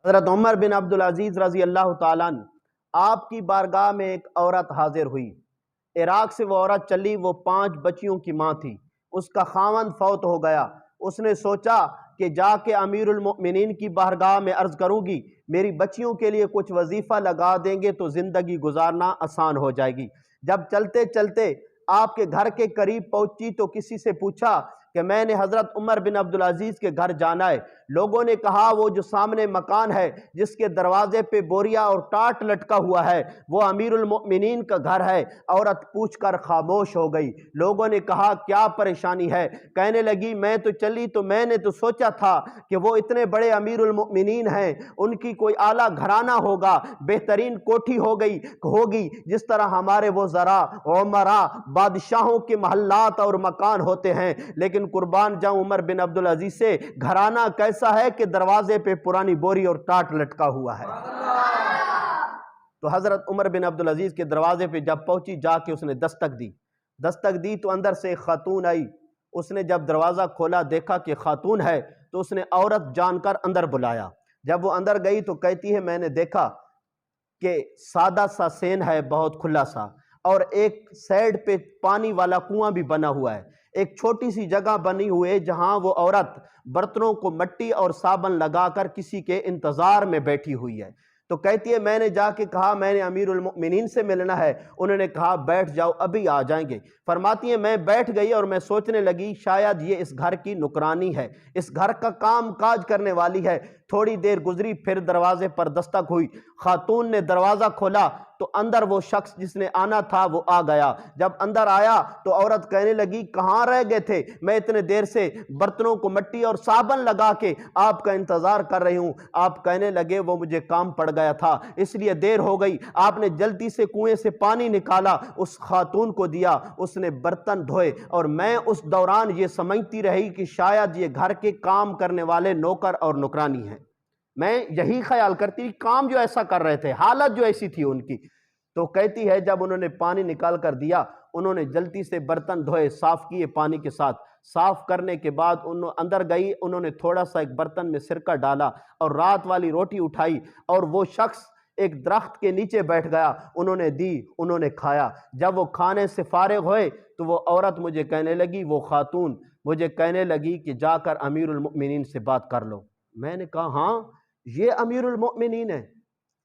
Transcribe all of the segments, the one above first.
حضرت عمر بن عبدالعزیز رضی اللہ تعالیٰ عنہ آپ کی بارگاہ میں ایک عورت حاضر ہوئی۔ عراق سے وہ عورت چلی، وہ 5 بچیوں کی ماں تھی۔ اس کا خاوند فوت ہو گیا۔ اس نے سوچا کہ جا کے امیر المؤمنین کی بارگاہ میں عرض کروں گی، میری بچیوں کے لیے کچھ وظیفہ لگا دیں گے تو زندگی گزارنا آسان ہو جائے گی۔ جب چلتے چلتے آپ کے گھر کے قریب پہنچی تو کسی سے پوچھا کہ میں نے حضرت عمر بن عبدالعزیز کے گھر جانا ہے۔ لوگوں نے کہا وہ جو سامنے مکان ہے جس کے دروازے پہ بوریا اور ٹاٹ لٹکا ہوا ہے وہ امیر المؤمنین کا گھر ہے۔ عورت پوچھ کر خاموش ہو گئی۔ لوگوں نے کہا کیا پریشانی ہے؟ کہنے لگی میں تو چلی تو میں نے تو سوچا تھا کہ وہ اتنے بڑے امیر المؤمنین ہیں، ان کی کوئی اعلیٰ گھرانہ ہوگا، بہترین کوٹھی ہوگی جس طرح ہمارے وزراء، عمراء، بادشاہوں کے محلات اور مکان ہوتے ہیں، لیکن قربان جاؤں عمر بن عبدالعزیز سے گھرانہ کیسا ہے کہ دروازے پہ پرانی بوری اور ٹاٹ لٹکا ہوا ہے۔ تو حضرت عمر بن عبدالعزیز کے دروازے پہ جب پہنچی، جا کے اس نے دستک دی تو اندر سے ایک خاتون آئی۔ اس نے جب دروازہ کھولا دیکھا کہ خاتون ہے تو اس نے عورت جان کر اندر بلایا۔ جب وہ اندر گئی تو کہتی ہے میں نے دیکھا کہ سادہ سا سین ہے، بہت کھلا سا، اور ایک سائیڈ پہ پانی والا کنواں بھی بنا ہوا ہے۔ ایک چھوٹی سی جگہ بنی ہوئی ہے جہاں وہ عورت برتنوں کو مٹی اور صابن لگا کر کسی کے انتظار میں بیٹھی ہوئی ہے۔ تو کہتی ہے میں نے جا کے کہا میں نے امیر المؤمنین سے ملنا ہے۔ انہوں نے کہا بیٹھ جاؤ، ابھی آ جائیں گے۔ فرماتی ہے میں بیٹھ گئی اور میں سوچنے لگی شاید یہ اس گھر کی نوکرانی ہے، اس گھر کا کام کاج کرنے والی ہے۔ تھوڑی دیر گزری، پھر دروازے پر دستک ہوئی۔ خاتون نے دروازہ کھولا تو اندر وہ شخص جس نے آنا تھا وہ آ گیا۔ جب اندر آیا تو عورت کہنے لگی کہاں رہ گئے تھے؟ میں اتنے دیر سے برتنوں کو مٹی اور صابن لگا کے آپ کا انتظار کر رہی ہوں۔ آپ کہنے لگے وہ مجھے کام پڑ گیا تھا اس لیے دیر ہو گئی۔ آپ نے جلدی سے کنویں سے پانی نکالا، اس خاتون کو دیا، اس نے برتن دھوئے، اور میں اس دوران یہ سمجھتی رہی کہ شاید یہ گھر کے کام کرنے والے نوکر اور نوکرانی ہیں۔ میں یہی خیال کرتی کام جو ایسا کر رہے تھے، حالت جو ایسی تھی ان کی۔ تو کہتی ہے جب انہوں نے پانی نکال کر دیا، انہوں نے جلدی سے برتن دھوئے، صاف کیے پانی کے ساتھ۔ صاف کرنے کے بعد انہوں اندر گئی، انہوں نے تھوڑا سا ایک برتن میں سرکہ ڈالا اور رات والی روٹی اٹھائی، اور وہ شخص ایک درخت کے نیچے بیٹھ گیا، انہوں نے دی، انہوں نے کھایا۔ جب وہ کھانے سے فارغ ہوئے تو وہ عورت مجھے کہنے لگی، وہ خاتون مجھے کہنے لگی کہ جا کر امیر المؤمنین سے بات کر لو۔ میں نے کہا ہاں یہ امیر المؤمنین ہے؟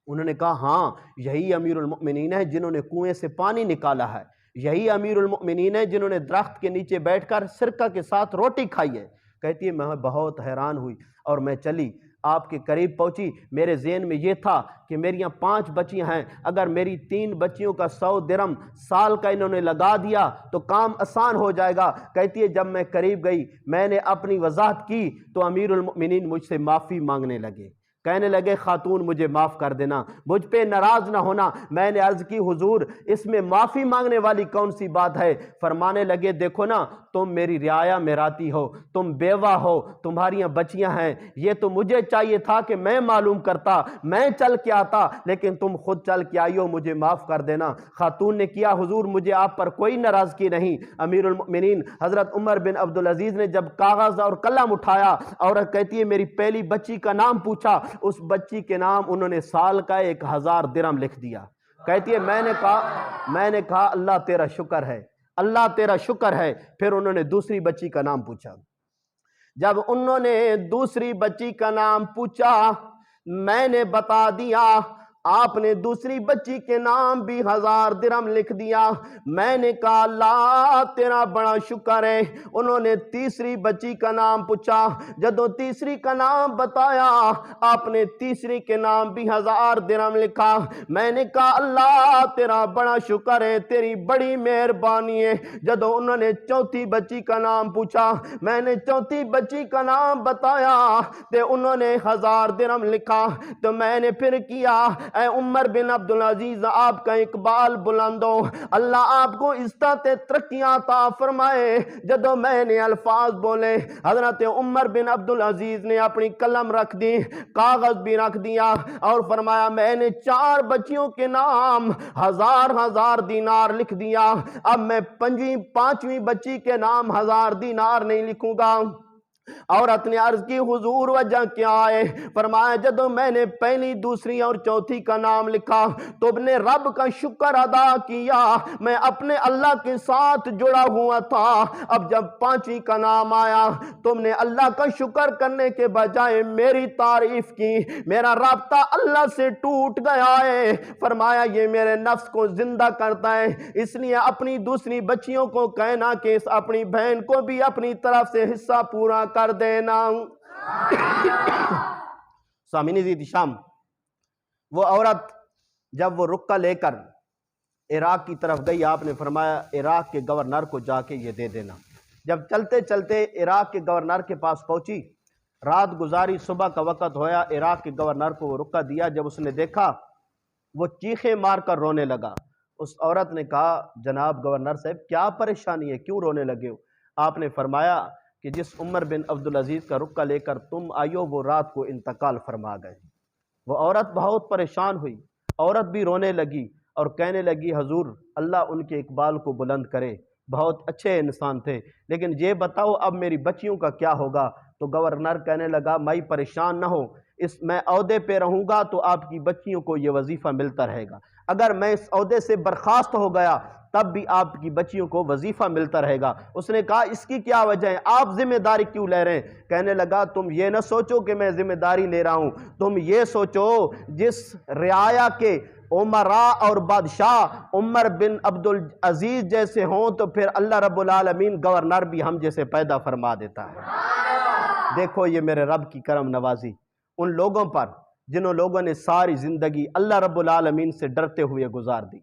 انہوں نے کہا ہاں یہی امیر المؤمنین ہے جنہوں نے کنویں سے پانی نکالا ہے، یہی امیر المؤمنین ہے جنہوں نے درخت کے نیچے بیٹھ کر سرکہ کے ساتھ روٹی کھائی ہے۔ کہتی ہے میں بہت حیران ہوئی اور میں چلی، آپ کے قریب پہنچی۔ میرے ذہن میں یہ تھا کہ میریاں 5 بچیاں ہیں، اگر میری 3 بچیوں کا 100 درم سال کا انہوں نے لگا دیا تو کام آسان ہو جائے گا۔ کہتی ہے جب میں قریب گئی، میں نے اپنی وضاحت کی تو امیر المؤمنین مجھ سے معافی مانگنے لگے۔ کہنے لگے خاتون مجھے معاف کر دینا، مجھ پہ ناراض نہ ہونا۔ میں نے عرض کی حضور اس میں معافی مانگنے والی کون سی بات ہے؟ فرمانے لگے دیکھو نا، تم میری رعایا میراتی ہو، تم بیوہ ہو، تمہاریاں بچیاں ہیں، یہ تو مجھے چاہیے تھا کہ میں معلوم کرتا، میں چل کے آتا، لیکن تم خود چل کے آئی ہو، مجھے معاف کر دینا۔ خاتون نے کیا حضور مجھے آپ پر کوئی ناراضگی نہیں۔ امیر المؤمنین حضرت عمر بن عبدالعزیز نے جب کاغذ اور قلم اٹھایا، عورت کہتی ہے میری پہلی بچی کا نام پوچھا، اس بچی کے نام انہوں نے سال کا 1000 درم لکھ دیا۔ کہتی ہے میں نے کہا اللہ تیرا شکر ہے، اللہ تیرا شکر ہے۔ پھر انہوں نے دوسری بچی کا نام پوچھا۔ جب انہوں نے دوسری بچی کا نام پوچھا میں نے بتا دیا، آپ نے دوسری بچی کے نام بھی 1000 درم لکھ دیا۔ میں نے کہا اللہ تیرا بڑا شکر ہے۔ انہوں نے تیسری بچی کا نام پوچھا، جدو تیسری کا نام بتایا آپ نے تیسری کے نام بھی 1000 درم لکھا۔ میں نے کہا اللہ تیرا بڑا شکر ہے، تیری بڑی مہربانی ہے۔ جدو انہوں نے چوتھی بچی کا نام پوچھا، میں نے چوتھی بچی کا نام بتایا تے انہوں نے 1000 درم لکھا۔ تو میں نے پھر کیا اے عمر بن عبدالعزیز آپ کا اقبال بلند ہو، اللہ آپ کو عزت ترقیاں عطا فرمائے۔ جدو میں نے الفاظ بولے حضرت عمر بن عبدالعزیز نے اپنی قلم رکھ دی، کاغذ بھی رکھ دیا اور فرمایا میں نے 4 بچیوں کے نام 1000 دینار لکھ دیا، اب میں 5ویں بچی کے نام 1000 دینار نہیں لکھوں گا۔ عورت نے عرض کی حضور وجہ کیا ہے؟ فرمایا جب میں نے پہلی دوسری اور چوتھی کا نام لکھا تو اپنے رب کا شکر ادا کیا، میں اپنے اللہ کے ساتھ جڑا ہوا تھا۔ اب جب پانچویں کا نام آیا تم نے اللہ کا شکر کرنے کے بجائے میری تعریف کی، میرا رابطہ اللہ سے ٹوٹ گیا ہے۔ فرمایا یہ میرے نفس کو زندہ کرتا ہے، اس لیے اپنی دوسری بچیوں کو کہنا کہ اپنی بہن کو بھی اپنی طرف سے حصہ پورا کر دینا۔ سامعین عزیز شام، وہ عورت جب وہ رکہ لے کر عراق کی طرف گئی، آپ نے فرمایا عراق کے گورنر کو جا کے یہ دے دینا۔ جب چلتے چلتے عراق کے گورنر کے پاس پہنچی، رات گزاری، صبح کا وقت ہویا، عراق کے گورنر کو وہ رکہ دیا۔ جب اس نے دیکھا وہ چیخیں مار کر رونے لگا۔ اس عورت نے کہا جناب گورنر صاحب کیا پریشانی ہے، کیوں رونے لگے ہو؟ آپ نے فرمایا کہ جس عمر بن عبدالعزیز کا رکہ لے کر تم آئی ہو وہ رات کو انتقال فرما گئے۔ وہ عورت بہت پریشان ہوئی، عورت بھی رونے لگی اور کہنے لگی حضور اللہ ان کے اقبال کو بلند کرے، بہت اچھے انسان تھے، لیکن یہ بتاؤ اب میری بچیوں کا کیا ہوگا؟ تو گورنر کہنے لگا میں پریشان نہ ہو، میں عہدے پہ رہوں گا تو آپ کی بچیوں کو یہ وظیفہ ملتا رہے گا، اگر میں اس عہدے سے برخاست ہو گیا تب بھی آپ کی بچیوں کو وظیفہ ملتا رہے گا۔ اس نے کہا اس کی کیا وجہ ہے، آپ ذمہ داری کیوں لے رہے ہیں؟ کہنے لگا تم یہ نہ سوچو کہ میں ذمہ داری لے رہا ہوں، تم یہ سوچو جس رعایا کے عمراء اور بادشاہ عمر بن عبدالعزیز جیسے ہوں تو پھر اللہ رب العالمین گورنر بھی ہم جیسے پیدا فرما دیتا ہے۔ دیکھو یہ میرے رب کی کرم نوازی ان لوگوں پر جنہوں لوگوں نے ساری زندگی اللہ رب العالمین سے ڈرتے ہوئے گزار دی۔